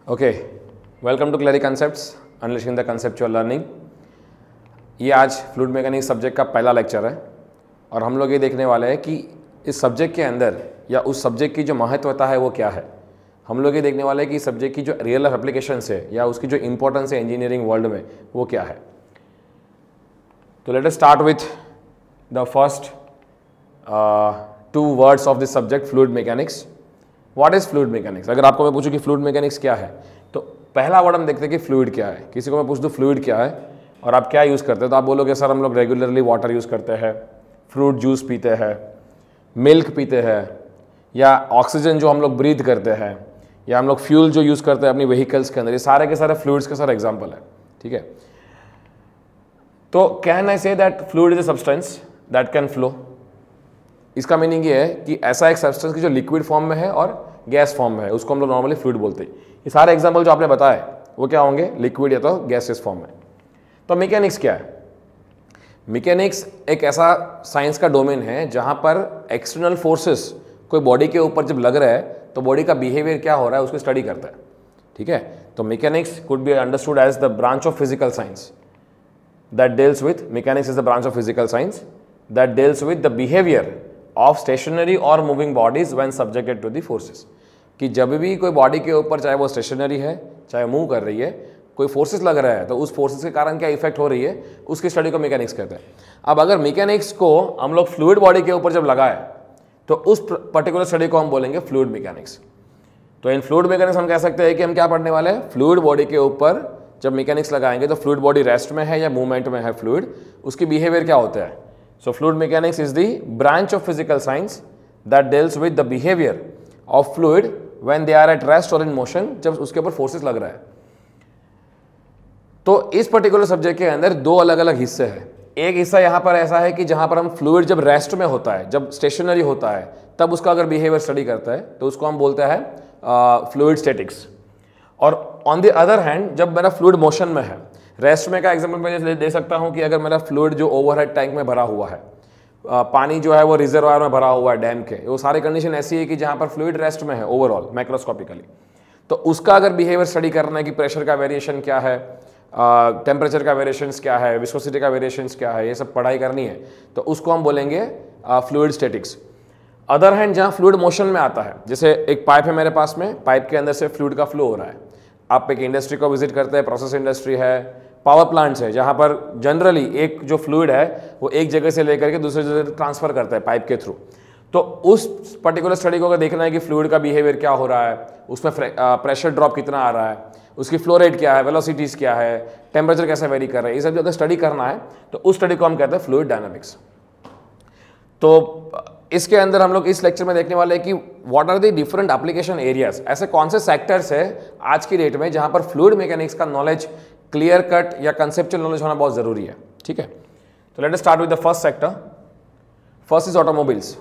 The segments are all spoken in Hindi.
Okay, welcome to Clary concepts unleashing the conceptual learning. ये आज फ्लूइड मैकेनिक्स सब्जेक्ट का पहला लेक्चर है और हम लोग ये देखने वाले हैं कि इस सब्जेक्ट के अंदर या उस सब्जेक्ट की जो महत्वता है वो क्या है। हम लोग ये देखने वाले हैं कि इस सब्जेक्ट की जो रियल लाइफ एप्लीकेशंस है या उसकी जो इंपॉर्टेंस है इंजीनियरिंग वर्ल्ड में वो क्या है। तो let us start with the first two words of this subject, fluid mechanics. What is fluid mechanics? अगर आपको मैं पूछूं कि फ्लूइड मैकेनिक्स क्या है तो पहला वर्ड हम देखते हैं कि फ्लूइड क्या है। किसी को मैं पूछ दूं फ्लूइड क्या है और आप क्या यूज़ करते हैं तो आप बोलोगे सर हम लोग रेगुलरली वाटर यूज़ करते हैं, फ्रूट जूस पीते हैं, मिल्क पीते हैं, या ऑक्सीजन जो हम लोग ब्रीथ करते हैं, या हम लोग फ्यूल जो यूज़ करते हैं अपनी व्हीकल्स के अंदर, ये सारे के सारे फ्लूइड्स के सारे एग्जाम्पल है। ठीक है, तो can I say that fluid is a substance that can flow. इसका मीनिंग ये है कि ऐसा एक सब्सटेंस की जो लिक्विड फॉर्म में है और गैस फॉर्म में है उसको हम लोग नॉर्मली फ्लूइड बोलते हैं। ये सारे एग्जांपल जो आपने बताए वो क्या होंगे, लिक्विड या तो गैसेस फॉर्म में। तो मैकेनिक्स क्या है? मैकेनिक्स एक ऐसा साइंस का डोमेन है जहां पर एक्सटर्नल फोर्सेस कोई बॉडी के ऊपर जब लग रहा है तो बॉडी का बिहेवियर क्या हो रहा है उसको स्टडी करता है। ठीक है, तो mechanics could be understood as the branch of physical science that deals with, mechanics is the branch of physical science that deals with the behaviour of stationary और moving bodies when subjected to the forces. कि जब भी कोई बॉडी के ऊपर, चाहे वो स्टेशनरी है चाहे मूव कर रही है, कोई फोर्सेस लग रहा है तो उस फोर्सेस के कारण क्या इफेक्ट हो रही है उसकी स्टडी को मैकेनिक्स कहते हैं। अब अगर मैकेनिक्स को हम लोग फ्लूइड बॉडी के ऊपर जब लगाए तो उस पर्टिकुलर स्टडी को हम बोलेंगे फ्लूइड मैकेनिक्स। तो इन फ्लूइड मैकेनिक्स हम कह सकते हैं कि हम क्या पढ़ने वाले हैं, फ्लूइड बॉडी के ऊपर जब मैकेनिक्स लगाएंगे तो फ्लूइड बॉडी रेस्ट में है या मूवमेंट में है फ्लूइड, उसकी बिहेवियर क्या होता है। So fluid mechanics is the branch of physical science that deals with the behavior of fluid when they are at rest or in motion, जब उसके ऊपर फोर्सेस लग रहा है। तो इस पर्टिकुलर सब्जेक्ट के अंदर दो अलग अलग हिस्से हैं। एक हिस्सा यहाँ पर ऐसा है कि जहाँ पर हम फ्लूइड जब रेस्ट में होता है, जब स्टेशनरी होता है, तब उसका अगर बिहेवियर स्टडी करता है तो उसको हम बोलते हैं फ्लूइड स्टैटिक्स। और ऑन द अदर हैंड जब मेरा फ्लूइड मोशन में है, रेस्ट में का एग्जांपल मैं दे सकता हूं कि अगर मेरा फ्लूइड जो ओवरहेड टैंक में भरा हुआ है, पानी जो है वो रिजर्वायर में भरा हुआ है डैम के, वो सारी कंडीशन ऐसी है कि जहां पर फ्लूइड रेस्ट में है ओवरऑल मैक्रोस्कोपिकली, तो उसका अगर बिहेवियर स्टडी करना है कि प्रेशर का वेरिएशन क्या है, टेम्परेचर का वेरिएशंस क्या है, विस्कोसिटी का वेरिएशंस क्या है, ये सब पढ़ाई करनी है तो उसको हम बोलेंगे फ्लूइड स्टैटिक्स। अदर हैंड जहाँ फ्लूइड मोशन में आता है, जैसे एक पाइप है मेरे पास में, पाइप के अंदर से फ्लूइड का फ्लो हो रहा है, आप एक इंडस्ट्री को विजिट करते हैं, प्रोसेस इंडस्ट्री है, पावर प्लांट्स है, जहाँ पर जनरली एक जो फ्लूइड है वो एक जगह से लेकर के दूसरी जगह ट्रांसफर करता है पाइप के थ्रू। तो उस पर्टिकुलर स्टडी को अगर देखना है कि फ्लूइड का बिहेवियर क्या हो रहा है, उसमें प्रेशर ड्रॉप कितना आ रहा है, उसकी फ्लो रेट क्या है, वेलोसिटीज क्या है, टेम्परेचर कैसे वेरी कर रहा है, ये सब अगर स्टडी करना है तो उस स्टडी को हम कहते हैं फ्लूइड डायनामिक्स। तो इसके अंदर हम लोग इस लेक्चर में देखने वाले हैं कि what are the different application areas, ऐसे कौन से सेक्टर्स है आज की डेट में जहां पर फ्लूइड मैकेनिक्स का नॉलेज क्लियर कट या कंसेप्चुअल नॉलेज होना बहुत जरूरी है। ठीक है, तो let us start with the first sector. First is automobiles.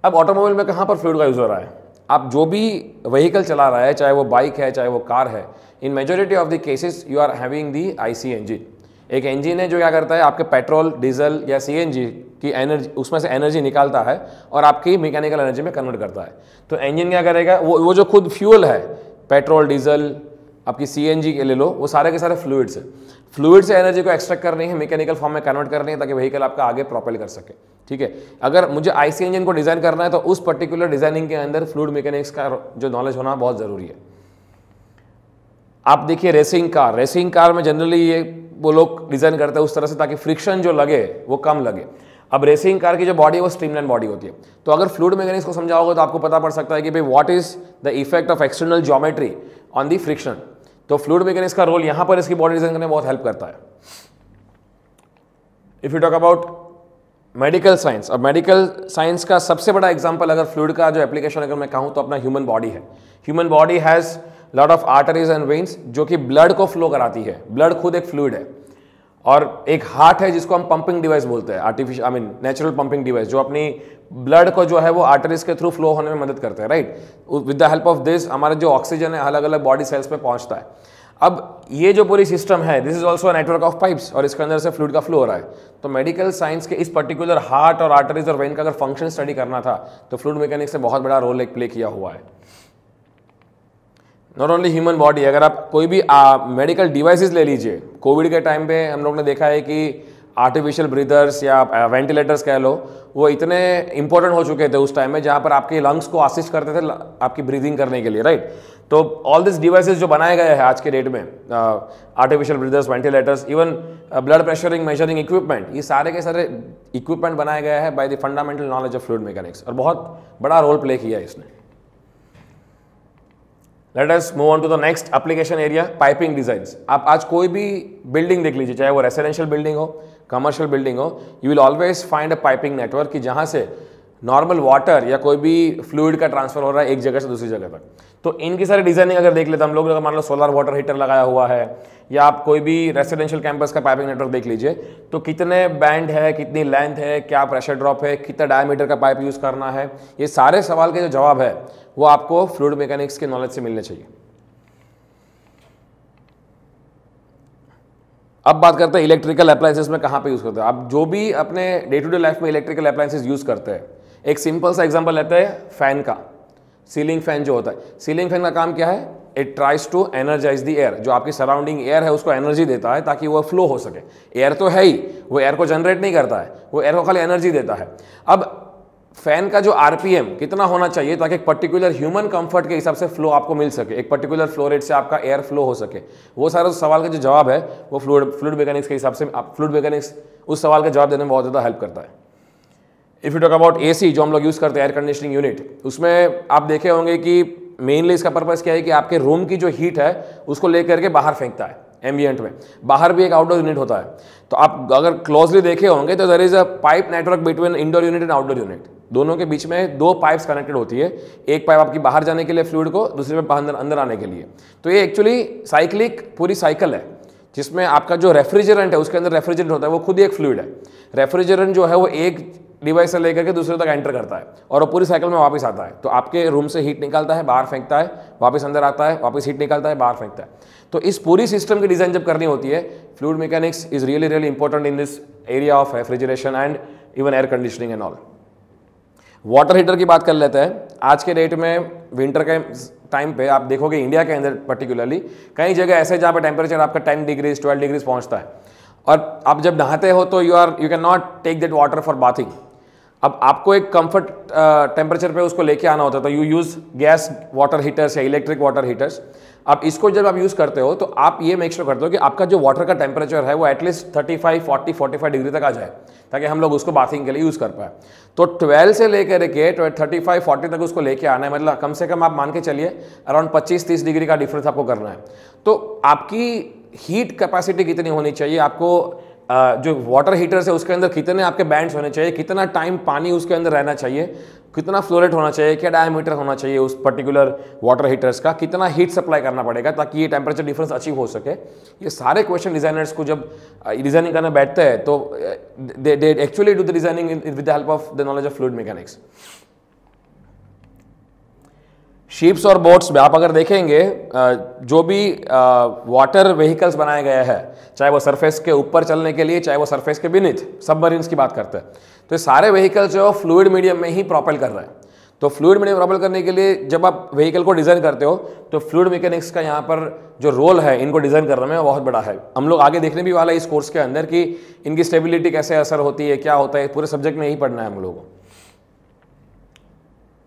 अब ऑटोमोबाइल में कहां पर फ्लूइड का यूज हो रहा है? आप जो भी व्हीकल चला रहा है, चाहे वो बाइक है चाहे वो कार है, in majority of the cases you are having the IC engine. एक इंजन है जो क्या करता है, आपके पेट्रोल, डीजल या सीएनजी की एनर्जी, उसमें से एनर्जी निकालता है और आपकी मैकेनिकल एनर्जी में कन्वर्ट करता है। तो इंजन क्या करेगा, वो जो खुद फ्यूल है, पेट्रोल, डीजल, आपकी सीएनजी के ले लो, वो सारे के सारे फ्लूइड्स है। फ्लूइड से एनर्जी को एक्सट्रैक्ट करनी है, मैकेनिकल फॉर्म में कन्वर्ट करनी है ताकि व्हीकल आपका आगे प्रोपेल कर सके। ठीक है, अगर मुझे आईसी इंजन को डिजाइन करना है तो उस पर्टिकुलर डिजाइनिंग के अंदर फ्लूइड मैकेनिक्स का जो नॉलेज होना बहुत जरूरी है। आप देखिए रेसिंग कार में जनरली ये वो लोग डिजाइन करते हैं उस तरह से ताकि फ्रिक्शन जो लगे वो कम लगे। अब रेसिंग कार की जो बॉडी है वो स्ट्रीमलाइन बॉडी होती है, तो अगर फ्लूइड मैकेनिक्स को समझाओगे तो आपको पता पड़ सकता है कि भाई what is the effect of external geometry on the friction. तो फ्लूइड मैकेनिक्स का रोल यहां पर इसकी बॉडी डिजाइन करने में बहुत हेल्प करता है। If you talk about medical science, अब मेडिकल साइंस का सबसे बड़ा एग्जांपल अगर फ्लूइड का जो एप्लीकेशन अगर मैं कहूं तो अपना ह्यूमन बॉडी है। Human body has lot of arteries and veins जो कि ब्लड को फ्लो कराती है। ब्लड खुद एक फ्लूइड है। और एक हार्ट है जिसको हम पंपिंग डिवाइस बोलते हैं, आर्टिफिशियल नेचुरल पंपिंग डिवाइस, जो अपनी ब्लड को जो है वो आर्टरीज के थ्रू फ्लो होने में मदद करते हैं, right. With the help of this हमारा जो ऑक्सीजन है अलग अलग बॉडी सेल्स में पहुंचता है। अब ये जो पूरी सिस्टम है, this is also network of pipes, और इसके अंदर से फ्लूइड का फ्लो हो रहा है। तो मेडिकल साइंस के इस पर्टिकुलर हार्ट और आर्टरीज और वेन का अगर फंक्शन स्टडी करना था तो फ्लूइड मैकेनिक्स ने बहुत बड़ा रोल प्ले किया हुआ है। नॉट ओनली ह्यूमन बॉडी, अगर आप कोई भी मेडिकल डिवाइसेस ले लीजिए, कोविड के टाइम पे हम लोग ने देखा है कि आर्टिफिशियल ब्रीदर्स या वेंटिलेटर्स कह लो, वो इतने इंपॉर्टेंट हो चुके थे उस टाइम में, जहाँ पर आपके लंग्स को असिस्ट करते थे आपकी ब्रीदिंग करने के लिए, राइट। तो ऑल दिस डिवाइसेस जो बनाए गए हैं आज के डेट में, artificial breathers, ventilators, even blood pressuring measuring equipment, ये सारे के सारे इक्विपमेंट बनाए गए हैं by the fundamental knowledge of fluid mechanics, और बहुत बड़ा रोल प्ले किया है इसने। Let us move on to the next application area, piping designs. आप आज कोई भी बिल्डिंग देख लीजिए, चाहे वो रेसिडेंशियल बिल्डिंग हो, कमर्शियल बिल्डिंग हो, you will always find a piping network कि जहां से नॉर्मल वाटर या कोई भी फ्लूइड का ट्रांसफर हो रहा है एक जगह से दूसरी जगह तक। तो इनकी सारी डिजाइनिंग अगर देख लेते हम लोग, अगर मान लो सोलर वाटर हीटर लगाया हुआ है, या आप कोई भी रेसिडेंशियल कैंपस का पाइपिंग नेटवर्क देख लीजिए, तो कितने बैंड है, कितनी लेंथ है, क्या प्रेशर ड्रॉप है, कितना डायमीटर का पाइप यूज करना है, ये सारे सवाल के जो जवाब है वो आपको फ्लूइड मैकेनिक्स के नॉलेज से मिलने चाहिए। अब बात करते हैं इलेक्ट्रिकल अप्लायंसेस में कहाँ पे यूज करते हैं। आप जो भी अपने डे टू डे लाइफ में इलेक्ट्रिकल अप्लायंसेस यूज करते हैं, एक सिंपल सा एग्जांपल लेते हैं फैन का। सीलिंग फैन जो होता है, सीलिंग फैन का काम क्या है? It tries to energize the air, जो आपकी सराउंडिंग एयर है उसको एनर्जी देता है ताकि वो फ्लो हो सके। एयर तो है ही, वो एयर को जनरेट नहीं करता है, वो एयर को खाली एनर्जी देता है। अब फैन का जो आरपीएम कितना होना चाहिए ताकि एक पर्टिकुलर ह्यूमन कंफर्ट के हिसाब से फ्लो आपको मिल सके, एक पर्टिकुलर फ्लो रेट से आपका एयर फ्लो हो सके, वो सारा सवाल का जो जवाब है वो फ्लूइड मैकेनिक्स के हिसाब से, फ्लूइड मैकेनिक्स उस सवाल का जवाब देने में बहुत ज़्यादा हेल्प करता है। If you talk about AC जो हम लोग यूज़ करते हैं, एयर कंडीशनिंग यूनिट, उसमें आप देखे होंगे कि मेनली इसका पर्पज़ क्या है कि आपके रूम की जो हीट है उसको लेकर के बाहर फेंकता है एम्बियंट में। बाहर भी एक आउटडोर यूनिट होता है, तो आप अगर क्लोजली देखे होंगे तो there is a pipe network between indoor unit and outdoor unit. दोनों के बीच में दो पाइप्स कनेक्टेड होती है, एक पाइप आपकी बाहर जाने के लिए फ्लूइड को, दूसरे पाइप अंदर आने के लिए। तो ये एक्चुअली साइक्लिक पूरी साइकिल है, जिसमें आपका जो रेफ्रिजरेंट है उसके अंदर रेफ्रिजरेंट होता है, वो खुद ही एक फ्लूइड है। रेफ्रिजरेंट जो है वो एक डिवाइस से लेकर के दूसरे तक एंटर करता है और वो पूरी साइकिल में वापस आता है। तो आपके रूम से हीट निकालता है, बाहर फेंकता है, वापस अंदर आता है, वापस हीट निकालता है, बाहर फेंकता है। तो इस पूरी सिस्टम की डिजाइन जब करनी होती है, fluid mechanics is really really important in this area of refrigeration and even air conditioning and all. Water heater की बात कर लेते हैं। आज के डेट में विंटर के टाइम पे आप देखोगे इंडिया के अंदर पर्टिकुलरली कई जगह ऐसे जहाँ पे टेम्परेचर आपका 10 डिग्रीज 12 डिग्रीज पहुँचता है, और आप जब नहाते हो तो you can not take that water for bathing. अब आपको एक कंफर्ट टेम्परेचर पे उसको लेके आना होता है, तो you use gas water heaters या इलेक्ट्रिक वाटर हीटर्स। अब इसको जब आप यूज़ करते हो तो आप ये मेक श्योर करते हो कि आपका जो वाटर का टेम्परेचर है वो एटलीस्ट 35, 40, 45 डिग्री तक आ जाए, ताकि हम लोग उसको बाथिंग के लिए यूज़ कर पाए। तो 12 से लेकर के 35, 40 तक उसको लेके आना है, मतलब कम से कम आप मान के चलिए अराउंड 25-30 डिग्री का डिफरेंस आपको करना है। तो आपकी हीट कैपेसिटी कितनी होनी चाहिए, आपको जो वाटर हीटर्स है उसके अंदर कितने आपके बैंड्स होने चाहिए, कितना टाइम पानी उसके अंदर रहना चाहिए, कितना फ्लो रेट होना चाहिए, क्या डायमीटर होना चाहिए उस पर्टिकुलर वाटर हीटर्स का, कितना हीट सप्लाई करना पड़ेगा ताकि ये टेम्परेचर डिफरेंस अचीव हो सके। ये सारे क्वेश्चन डिजाइनर्स को जब डिजाइनिंग करने बैठते हैं तो they actually do the designing with the help of the knowledge of fluid mechanics. Ships और बोट्स में आप अगर देखेंगे जो भी वाटर व्हीकल्स बनाए गए हैं, चाहे वो सरफेस के ऊपर चलने के लिए, चाहे वो सरफेस के बीनीथ, सबमरीन्स की बात करते हैं, तो ये सारे व्हीकल्स जो फ्लूइड मीडियम में ही प्रोपेल कर रहे हैं। तो फ्लूइड मीडियम प्रोपेल करने के लिए जब आप व्हीकल को डिजाइन करते हो तो फ्लूइड मैकेनिक्स का यहाँ पर जो रोल है इनको डिजाइन करने में बहुत बड़ा है। हम लोग आगे देखने भी वाला है इस कोर्स के अंदर कि इनकी स्टेबिलिटी कैसे असर होती है, क्या होता है, पूरे सब्जेक्ट में यही पढ़ना है हम लोगों को।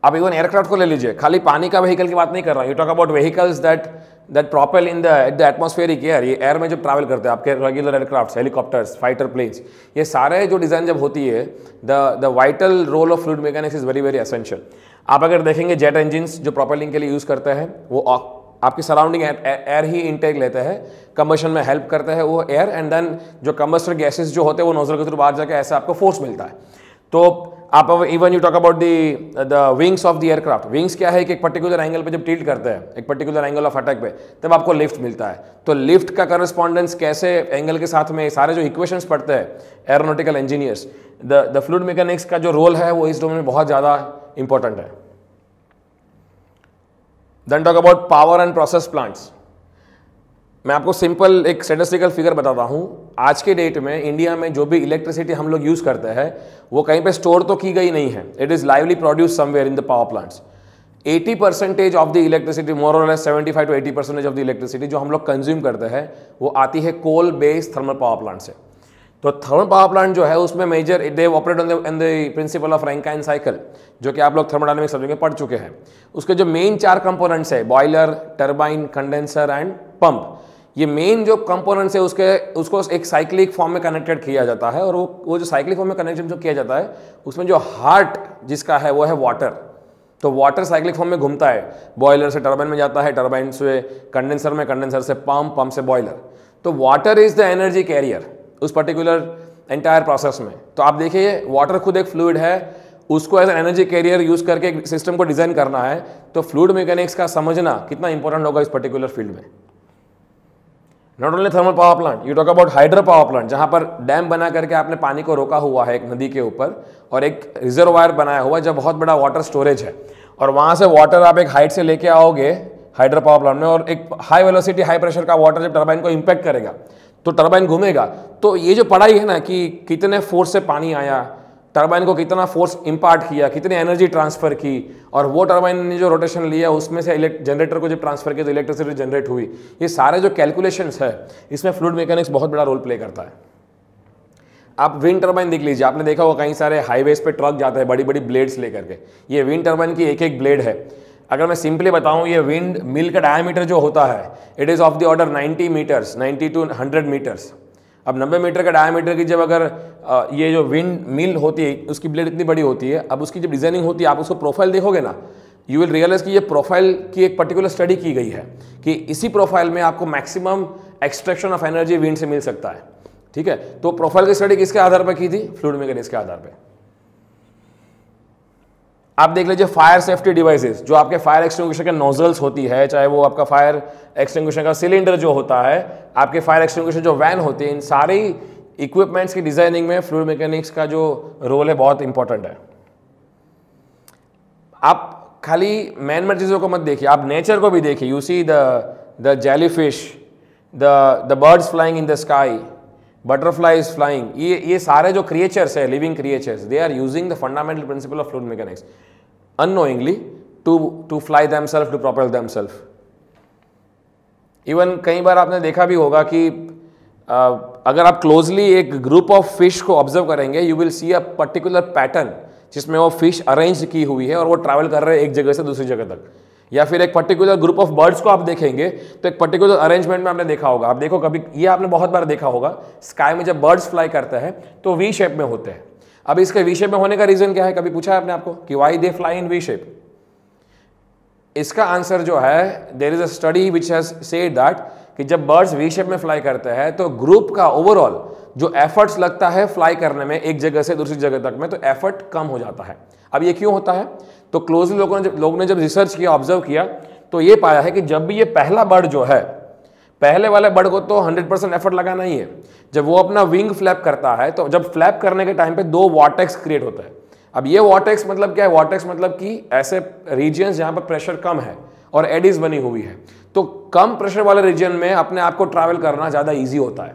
आप इवन एयरक्राफ्ट को ले लीजिए, खाली पानी का व्हीकल की बात नहीं कर रहा हूँ, you talk about vehicles that propel in the atmospheric air. ये एयर में जब ट्रैवल करते हैं आपके regular aircraft, helicopters, fighter planes, ये सारे जो डिजाइन जब होती है, the vital role of fluid mechanics is very very essential. आप अगर देखेंगे जेट इंजिन्स जो प्रोपेलिंग के लिए यूज करते हैं, वो आपकी सराउंडिंग एयर ही इनटेक लेते हैं, कंबशन में हेल्प करते हैं वो एयर, एंड देन जो कंबस्टर गैसेस जो होते हैं वो नोजल के थ्रू बाहर जाके ऐसे आपको फोर्स मिलता है। तो आप even you talk about the wings of the aircraft. Wings क्या है कि एक पर्टिकुलर एंगल पे जब टिल्ट करते हैं, एक पर्टिकुलर एंगल ऑफ अटैक पे, तब आपको लिफ्ट मिलता है। तो लिफ्ट का करस्पॉन्डेंस कैसे एंगल के साथ में, सारे जो इक्वेशंस पढ़ते हैं aeronautical engineers, the fluid mechanics का जो रोल है वो इस डोमेन में बहुत ज़्यादा इंपॉर्टेंट है। Then talk about power and process plants. मैं आपको सिंपल एक स्टैटिस्टिकल फिगर बताता हूं। आज के डेट में इंडिया में जो भी इलेक्ट्रिसिटी हम लोग यूज करते हैं वो कहीं पे स्टोर तो की गई नहीं है, it is lively produce somewhere in the power plants. 80% of the electricity, more or less 75 to 80% of the electricity जो हम लोग कंज्यूम करते हैं वो आती है coal based thermal power plant से। तो थर्मल पावर प्लांट जो है उसमें major they operate on the principle of Rankine cycle, जो कि आप लोग थर्मोडायनामिक्स सब्जेक्ट में पढ़ चुके हैं। उसके जो मेन 4 कंपोनेंट्स है, boiler, turbine, condenser and pump, ये मेन जो कंपोनेंट्स है उसको एक साइक्लिक फॉर्म में कनेक्टेड किया जाता है। और वो जो साइक्लिक फॉर्म में कनेक्टेड जो किया जाता है उसमें जो हार्ट जिसका है वो है वाटर। तो वाटर साइक्लिक फॉर्म में घूमता है, बॉयलर से टरबाइन में जाता है, टरबाइन से कंडेंसर में, कंडेंसर से पंप, पंप से बॉयलर। तो water is the energy carrier उस पर्टिकुलर एंटायर प्रोसेस में। तो आप देखिए वाटर खुद एक फ्लूइड है, उसको एज एनर्जी कैरियर यूज करके सिस्टम को डिजाइन करना है। तो फ्लूइड मैकेनिक्स का समझना कितना इंपॉर्टेंट होगा इस पर्टिकुलर फील्ड में। Not only thermal power plant, you talk about hydro power plant, जहां पर डैम बना करके आपने पानी को रोका हुआ है एक नदी के ऊपर और एक रिजर्वायर बनाया हुआ है जब बहुत बड़ा वाटर स्टोरेज है, और वहां से वाटर आप एक हाइट से लेके आओगे हाइड्रो पावर प्लांट में, और एक हाई वेलोसिटी हाई प्रेशर का वाटर जब टरबाइन को इंपैक्ट करेगा तो टरबाइन घूमेगा। तो ये जो पढ़ाई है ना कि कितने फोर्स से पानी आया, टरबाइन को कितना फोर्स इंपार्ट किया, कितनी एनर्जी ट्रांसफर की, और वो टरबाइन ने जो रोटेशन लिया उसमें से जनरेटर को जब ट्रांसफर किया तो इलेक्ट्रिसिटी जनरेट हुई। ये सारे जो कैलकुलेशंस है इसमें फ्लूइड मैकेनिक्स बहुत बड़ा रोल प्ले करता है। आप विंड टरबाइन देख लीजिए, आपने देखा होगा कहीं सारे हाईवेज पे ट्रक जाते हैं बड़ी बड़ी ब्लेड्स लेकर के, ये विंड टरबाइन की एक एक ब्लेड है। अगर मैं सिंपली बताऊं, ये विंड मिल का डायमीटर जो होता है it is of the order 90 meters, 90 to 100 meters. अब 90 मीटर का डायमीटर की जब अगर ये जो विंड मिल होती है उसकी ब्लेड इतनी बड़ी होती है, अब उसकी जब डिजाइनिंग होती है आप उसको प्रोफाइल देखोगे ना, यू विल रियलाइज कि ये प्रोफाइल की एक पर्टिकुलर स्टडी की गई है कि इसी प्रोफाइल में आपको maximum extraction of energy wind से मिल सकता है। ठीक है, तो प्रोफाइल की स्टडी किसके आधार पर की थी? फ्लूइड मैकेनिक्स के आधार पर। आप देख लीजिए फायर सेफ्टी डिवाइसेस, जो आपके फायर एक्सटिंग्विशर के नोजल्स होती है, चाहे वो आपका फायर एक्सटिंग्विशर का सिलेंडर जो होता है, आपके फायर एक्सटिंग्विशर जो वैन होती है, इन सारी इक्विपमेंट्स की डिजाइनिंग में फ्लूइड मैकेनिक्स का जो रोल है बहुत इंपॉर्टेंट है। आप खाली मैन मेड चीजों को मत देखिए, आप नेचर को भी देखिए। You see the jellyfish, the birds flying in the sky, butterflies flying, ये सारे जो क्रिएचर्स है, living creatures, they are using the fundamental principle of fluid mechanics unknowingly to fly themselves, to propel themselves. Even कई बार आपने देखा भी होगा कि अगर आप क्लोजली एक ग्रुप ऑफ फिश को ऑब्जर्व करेंगे, you will see a particular pattern जिसमें वो फिश अरेंज की हुई है और वो ट्रैवल कर रहे हैं एक जगह से दूसरी जगह तक। या फिर एक पर्टिकुलर ग्रुप ऑफ बर्ड्स को आप देखेंगे तो एक पर्टिकुलर अरेंजमेंट में आपने देखा होगा। आप देखो कभी, ये आपने बहुत बार देखा होगा, स्काई में जब बर्ड्स फ्लाई करते हैं तो वी शेप में होते हैं। अब इसके वी शेप में होने का रीजन क्या है? कभी पूछा है आपने आपको कि why they fly in V shape? इसका आंसर जो है, there is a study which has said that कि जब बर्ड्स वी शेप में फ्लाई करते हैं तो ग्रुप का ओवरऑल जो एफर्ट्स लगता है फ्लाई करने में एक जगह से दूसरी जगह तक में, तो एफर्ट कम हो जाता है। अब ये क्यों होता है? तो क्लोजली लोगों ने जब रिसर्च किया, ऑब्जर्व किया, तो ये पाया है कि जब भी ये पहला बर्ड जो है, पहले वाले बर्ड को तो 100% एफर्ट लगाना ही है। जब वो अपना विंग फ्लैप करता है तो जब फ्लैप करने के टाइम पे 2 वॉर्टेक्स क्रिएट होता है। अब ये वॉर्टेक्स मतलब क्या है? वॉर्टेक्स मतलब कि ऐसे रीजन्स जहां पर प्रेशर कम है और एडीज बनी हुई है, तो कम प्रेशर वाले रीजन में अपने आप को ट्रैवल करना ज्यादा ईजी होता है।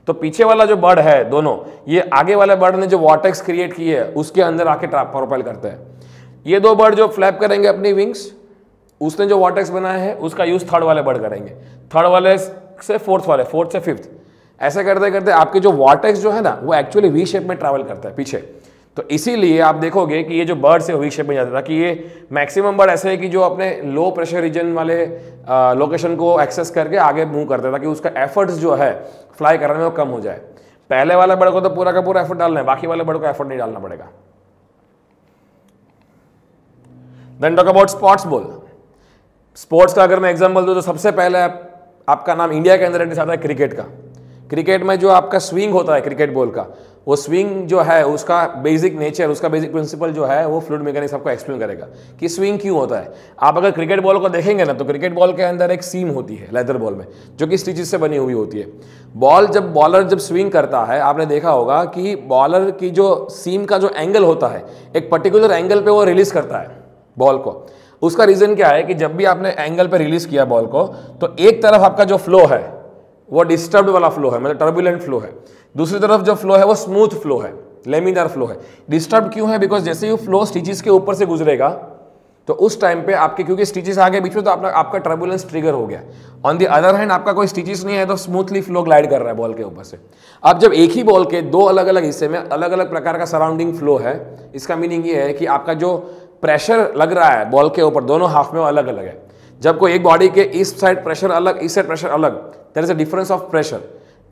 तो पीछे वाला जो बर्ड है दोनों, ये आगे वाले बर्ड ने जो वॉर्टेक्स क्रिएट की है उसके अंदर आके प्रोपेल करते हैं। ये 2 बर्ड जो फ्लैप करेंगे अपनी विंग्स, उसने जो वॉर्टेक्स बनाया है उसका यूज थर्ड वाले बर्ड करेंगे, थर्ड वाले से फोर्थ वाले, फोर्थ से फिफ्थ, ऐसे करते करते आपके जो वॉर्टेक्स जो है ना वो एक्चुअली वी शेप में ट्रैवल करता है पीछे। तो इसीलिए आप देखोगे कि ये जो बर्ड्स है वी शेप में जाता था, कि ये मैक्सिमम बर्ड ऐसे है कि जो अपने लो प्रेशर रीजन वाले लोकेशन को एक्सेस करके आगे मूव करता था कि उसका एफर्ट्स जो है फ्लाई करने में वो कम हो जाए। पहले वाले बर्ड को तो पूरा का पूरा एफर्ट डालना है, बाकी वाले बर्ड को एफर्ट नहीं डालना पड़ेगा। Then talk about sports ball. Sports का अगर मैं एग्जांपल दूं तो सबसे पहले आपका नाम इंडिया के अंदर एटलीस्ट आता है क्रिकेट का। क्रिकेट में जो आपका स्विंग होता है क्रिकेट बॉल का, वो स्विंग जो है उसका बेसिक नेचर, उसका बेसिक प्रिंसिपल जो है वो फ्लूइड मैकेनिक्स आपको एक्सप्लेन करेगा कि स्विंग क्यों होता है। आप अगर क्रिकेट बॉल को देखेंगे ना तो क्रिकेट बॉल के अंदर एक सीम होती है लेदर बॉल में, जो कि स्टिचेस से बनी हुई होती है। बॉलर जब स्विंग करता है, आपने देखा होगा कि बॉलर की जो सीम का जो एंगल होता है, एक पर्टिकुलर एंगल पे वो रिलीज करता है बॉल को। उसका रीजन क्या है कि जब भी आपने एंगल पे रिलीज किया बॉल को, तो एक तरफ आपका जो फ्लो है वो डिस्टर्ब्ड वाला फ्लो है, मतलब टर्बुलेंट फ्लो है। दूसरी तरफ जो फ्लो है वो स्मूथ फ्लो है, लेमिनार फ्लो है। डिस्टर्ब क्यों है? बिकॉज जैसे ही फ्लो स्टिचेस के ऊपर से गुजरेगा तो उस टाइम पे आपके क्योंकि स्टिचेस आ गए बीच में तो आपका टर्बुलेंस ट्रिगर हो गया। ऑन द अदर हैंड आपका कोई स्टिचेस नहीं है तो स्मूथली फ्लो ग्लाइड कर रहा है बॉल के ऊपर से। अब जब एक ही बॉल के दो अलग अलग हिस्से में अलग अलग प्रकार का सराउंडिंग फ्लो है, इसका मीनिंग ये है कि आपका जो प्रेशर लग रहा है बॉल के ऊपर दोनों हाफ में वो अलग अलग है। जब कोई एक बॉडी के इस साइड प्रेशर अलग, इस साइड प्रेशर अलग, there is a difference of pressure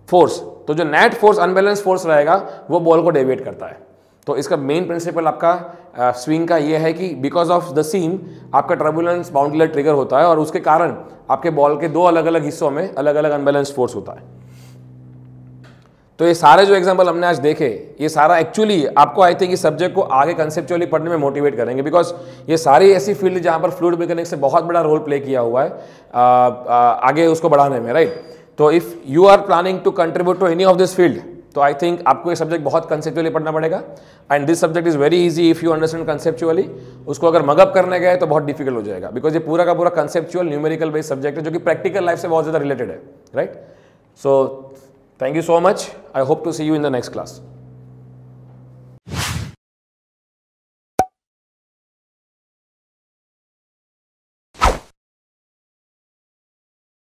force, तो जो नेट फोर्स अनबैलेंस फोर्स रहेगा वो बॉल को डेविएट करता है। तो इसका मेन प्रिंसिपल आपका स्विंग का ये है कि बिकॉज ऑफ द सीम आपका टर्बुलेंस बाउंड्री ट्रिगर होता है और उसके कारण आपके बॉल के दो अलग अलग हिस्सों में अलग अलग अनबैलेंस फोर्स होता है। तो ये सारे जो एग्जांपल हमने आज देखे, ये सारा एक्चुअली आपको आई थिंक इस सब्जेक्ट को आगे कंसेप्चुअली पढ़ने में मोटिवेट करेंगे, बिकॉज ये सारी ऐसी फील्ड जहाँ पर फ्लूइड मैकेनिक्स से बहुत बड़ा रोल प्ले किया हुआ है आगे उसको बढ़ाने में, राइट। तो if you are planning to contribute to any of this field, तो आई थिंक आपको ये सब्जेक्ट बहुत कंसेप्चुअली पढ़ना पड़ेगा। And this subject is very easy if you understand conceptually. उसको अगर मगअप करने गए तो बहुत डिफिकल्ट हो जाएगा, बिकॉज ये पूरा का पूरा कंसेप्चुअल न्यूमेरिकल बेस्ड सब्जेक्ट है जो कि प्रैक्टिकल लाइफ से बहुत ज़्यादा रिलेटेड है, right. So thank you so much. I hope to see you in the next class.